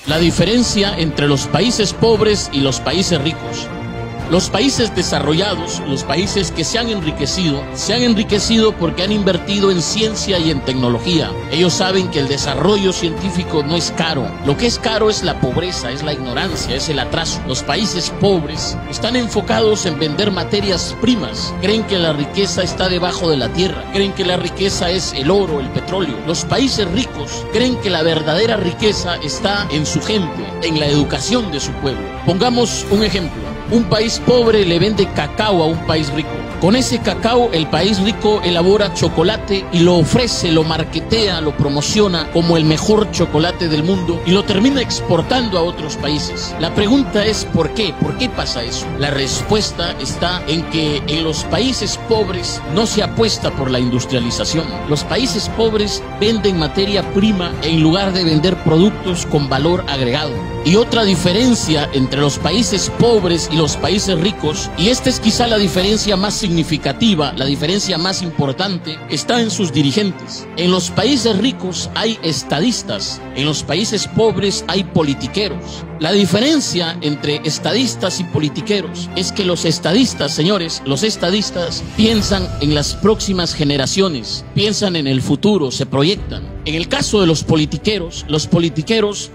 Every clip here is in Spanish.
La diferencia entre los países pobres y los países ricos. Los países desarrollados, los países que se han enriquecido porque han invertido en ciencia y en tecnología. Ellos saben que el desarrollo científico no es caro. Lo que es caro es la pobreza, es la ignorancia, es el atraso. Los países pobres están enfocados en vender materias primas. Creen que la riqueza está debajo de la tierra. Creen que la riqueza es el oro, el petróleo. Los países ricos creen que la verdadera riqueza está en su gente, en la educación de su pueblo. Pongamos un ejemplo. Un país pobre le vende cacao a un país rico. Con ese cacao, el país rico elabora chocolate y lo ofrece, lo marketea, lo promociona como el mejor chocolate del mundo y lo termina exportando a otros países. La pregunta es ¿por qué? ¿Por qué pasa eso? La respuesta está en que en los países pobres no se apuesta por la industrialización. Los países pobres venden materia prima en lugar de vender productos con valor agregado. Y otra diferencia entre los países pobres y los países ricos, y esta es quizá la diferencia más significativa, la diferencia más importante, está en sus dirigentes. En los países ricos hay estadistas, en los países pobres hay politiqueros. La diferencia entre estadistas y politiqueros es que los estadistas, señores, los estadistas piensan en las próximas generaciones, piensan en el futuro, se proyectan. En el caso de los politiqueros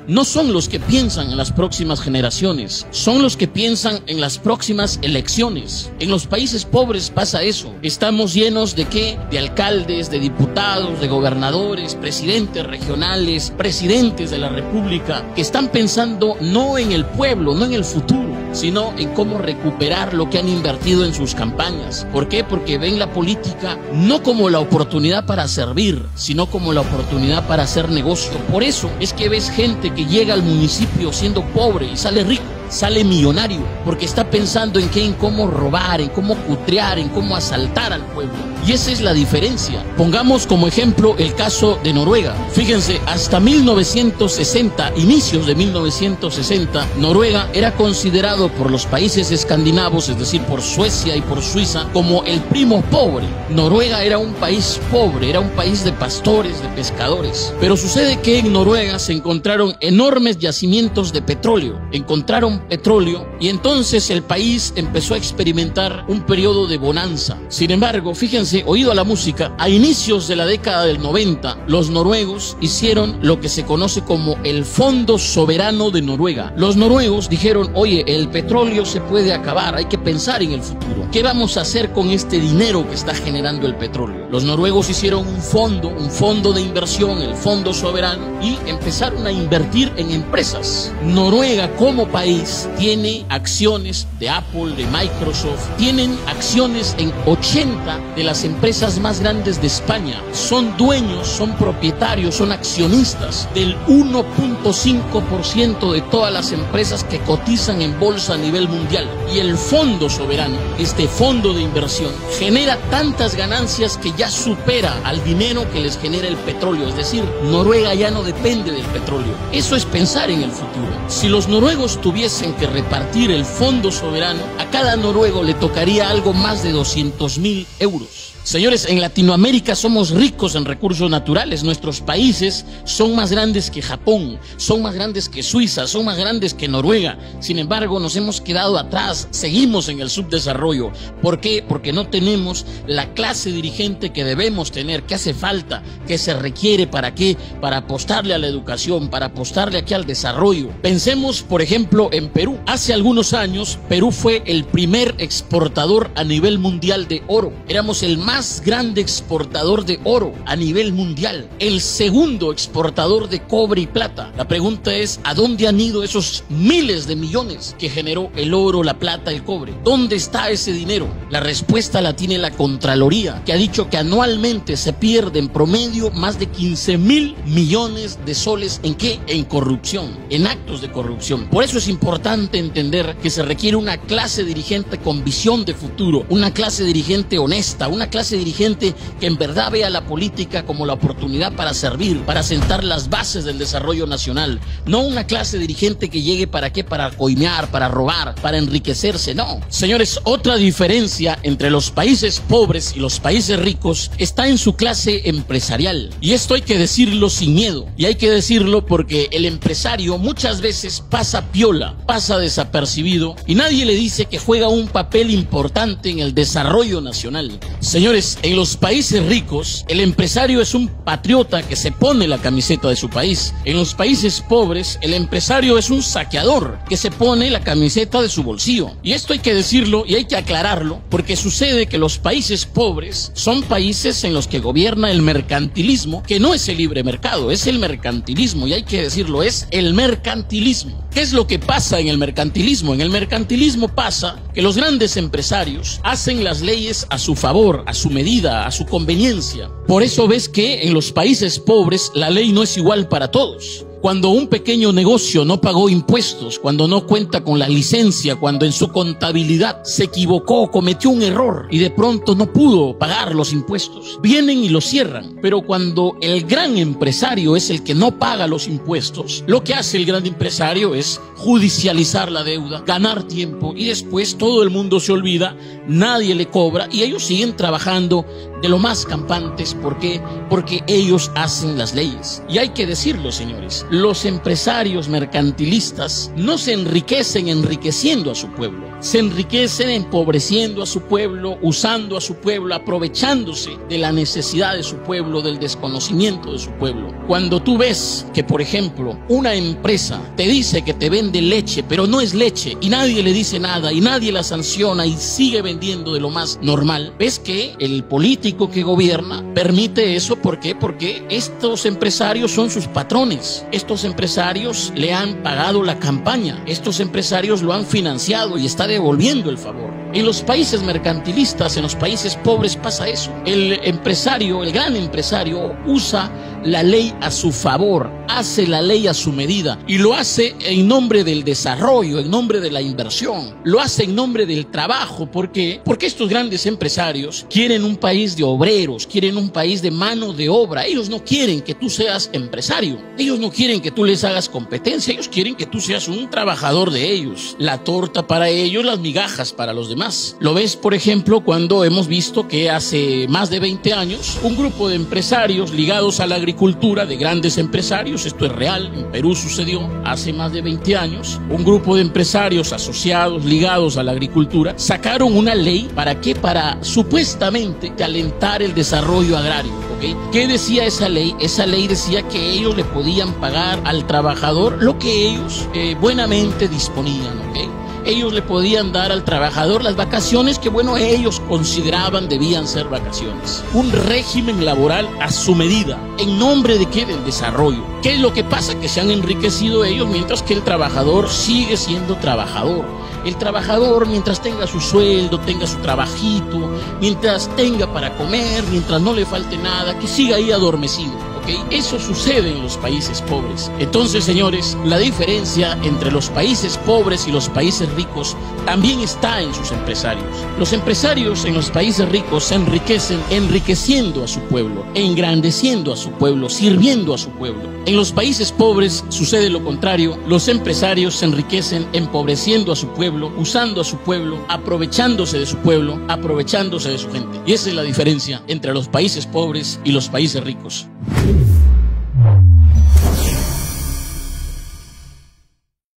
no son los que piensan en las próximas generaciones, son los que piensan en las próximas elecciones. En los países pobres pasa eso. Estamos llenos ¿de qué? De alcaldes, de diputados, de gobernadores, presidentes regionales, presidentes de la república, que están pensando no en el pueblo, no en el futuro, sino en cómo recuperar lo que han invertido en sus campañas. ¿Por qué? Porque ven la política no como la oportunidad para servir, sino como la oportunidad para hacer negocio. Por eso es que ves gente que llega al municipio siendo pobre y sale rico, sale millonario, porque está pensando en qué, en cómo robar, en cómo cutrear, en cómo asaltar al pueblo. Y esa es la diferencia. Pongamos como ejemplo el caso de Noruega. Fíjense, hasta 1960, inicios de 1960, Noruega era considerado por los países escandinavos, es decir, por Suecia y por Suiza, como el primo pobre. Noruega era un país pobre, era un país de pastores, de pescadores. Pero sucede que en Noruega se encontraron enormes yacimientos de petróleo. Encontraron petróleo y entonces el país empezó a experimentar un periodo de bonanza. Sin embargo, fíjense, oído a la música, a inicios de la década del 90, los noruegos hicieron lo que se conoce como el Fondo Soberano de Noruega. Los noruegos dijeron, oye, el petróleo se puede acabar, hay que pensar en el futuro. ¿Qué vamos a hacer con este dinero que está generando el petróleo? Los noruegos hicieron un fondo de inversión, el Fondo Soberano, y empezaron a invertir en empresas. Noruega como país tiene acciones de Apple, de Microsoft, tienen acciones en 80 de las empresas más grandes de España. Son dueños, son propietarios, son accionistas del 1.5% de todas las empresas que cotizan en bolsa a nivel mundial. Y el Fondo Soberano, este fondo de inversión, genera tantas ganancias que ya supera al dinero que les genera el petróleo. Es decir, Noruega ya no depende del petróleo. Eso es pensar en el futuro. Si los noruegos tuviesen que repartir el Fondo Soberano, a cada noruego le tocaría algo más de 200.000 euros. Señores, en Latinoamérica somos ricos en recursos naturales. Nuestros países son más grandes que Japón, son más grandes que Suiza, son más grandes que Noruega. Sin embargo, nos hemos quedado atrás, seguimos en el subdesarrollo. ¿Por qué? Porque no tenemos la clase dirigente que debemos tener, que hace falta, que se requiere. ¿Para qué? Para apostarle a la educación, para apostarle aquí al desarrollo. Pensemos, por ejemplo, en Perú. Hace algunos años, Perú fue el primer exportador a nivel mundial de oro. Éramos el más grande exportador de oro a nivel mundial, el segundo exportador de cobre y plata. La pregunta es, ¿a dónde han ido esos miles de millones que generó el oro, la plata, el cobre? ¿Dónde está ese dinero? La respuesta la tiene la Contraloría, que ha dicho que anualmente se pierde en promedio más de 15.000 millones de soles. ¿En qué? En corrupción, en actos de corrupción. Por eso es importante importante entender que se requiere una clase dirigente con visión de futuro, una clase dirigente honesta, una clase dirigente que en verdad vea la política como la oportunidad para servir, para sentar las bases del desarrollo nacional. No una clase dirigente que llegue para qué, para coimear, para robar, para enriquecerse, no. Señores, otra diferencia entre los países pobres y los países ricos está en su clase empresarial. Y esto hay que decirlo sin miedo. Y hay que decirlo porque el empresario muchas veces pasa piola, pasa desapercibido y nadie le dice que juega un papel importante en el desarrollo nacional. Señores, en los países ricos, el empresario es un patriota que se pone la camiseta de su país. En los países pobres, el empresario es un saqueador que se pone la camiseta de su bolsillo. Y esto hay que decirlo y hay que aclararlo porque sucede que los países pobres son países en los que gobierna el mercantilismo, que no es el libre mercado, es el mercantilismo, y hay que decirlo, es el mercantilismo. ¿Qué es lo que pasa en el mercantilismo? En el mercantilismo pasa que los grandes empresarios hacen las leyes a su favor, a su medida, a su conveniencia. Por eso ves que en los países pobres la ley no es igual para todos. Cuando un pequeño negocio no pagó impuestos, cuando no cuenta con la licencia, cuando en su contabilidad se equivocó, cometió un error y de pronto no pudo pagar los impuestos, vienen y lo cierran. Pero cuando el gran empresario es el que no paga los impuestos, lo que hace el gran empresario es judicializar la deuda, ganar tiempo y después todo el mundo se olvida, nadie le cobra y ellos siguen trabajando de lo más campantes. ¿Por qué? Porque ellos hacen las leyes. Y hay que decirlo, señores, los empresarios mercantilistas no se enriquecen enriqueciendo a su pueblo, se enriquecen empobreciendo a su pueblo, usando a su pueblo, aprovechándose de la necesidad de su pueblo, del desconocimiento de su pueblo. Cuando tú ves que, por ejemplo, una empresa te dice que te vende leche, pero no es leche y nadie le dice nada y nadie la sanciona y sigue vendiendo de lo más normal, ves que el político que gobierna permite eso. ¿Por qué? Porque estos empresarios son sus patrones. Estos empresarios le han pagado la campaña. Estos empresarios lo han financiado y está devolviendo el favor. En los países mercantilistas, en los países pobres pasa eso. El empresario, el gran empresario, usa la ley a su favor, hace la ley a su medida y lo hace en nombre del desarrollo, en nombre de la inversión, lo hace en nombre del trabajo. ¿Por qué? Porque estos grandes empresarios quieren un país de obreros, quieren un país de mano de obra. Ellos no quieren que tú seas empresario, ellos no quieren que tú les hagas competencia, ellos quieren que tú seas un trabajador de ellos. La torta para ellos, las migajas para los demás. Lo ves, por ejemplo, cuando hemos visto que hace más de 20 años un grupo de empresarios ligados a la agricultura, de grandes empresarios, esto es real, en Perú sucedió hace más de 20 años, un grupo de empresarios asociados, ligados a la agricultura, sacaron una ley. ¿Para qué? Para supuestamente calentar el desarrollo agrario. ¿Okay? ¿Qué decía esa ley? Esa ley decía que ellos le podían pagar al trabajador lo que ellos buenamente disponían. ¿Okay? Ellos le podían dar al trabajador las vacaciones que, bueno, ellos consideraban debían ser vacaciones. Un régimen laboral a su medida. ¿En nombre de qué? Del desarrollo. ¿Qué es lo que pasa? Que se han enriquecido ellos mientras que el trabajador sigue siendo trabajador. El trabajador, mientras tenga su sueldo, tenga su trabajito, mientras tenga para comer, mientras no le falte nada, que siga ahí adormecido. ¿Okay? Eso sucede en los países pobres. Entonces, señores, la diferencia entre los países pobres y los países ricos también está en sus empresarios. Los empresarios en los países ricos se enriquecen enriqueciendo a su pueblo, engrandeciendo a su pueblo, sirviendo a su pueblo. En los países pobres sucede lo contrario. Los empresarios se enriquecen empobreciendo a su pueblo, usando a su pueblo, aprovechándose de su pueblo, aprovechándose de su gente. Y esa es la diferencia entre los países pobres y los países ricos.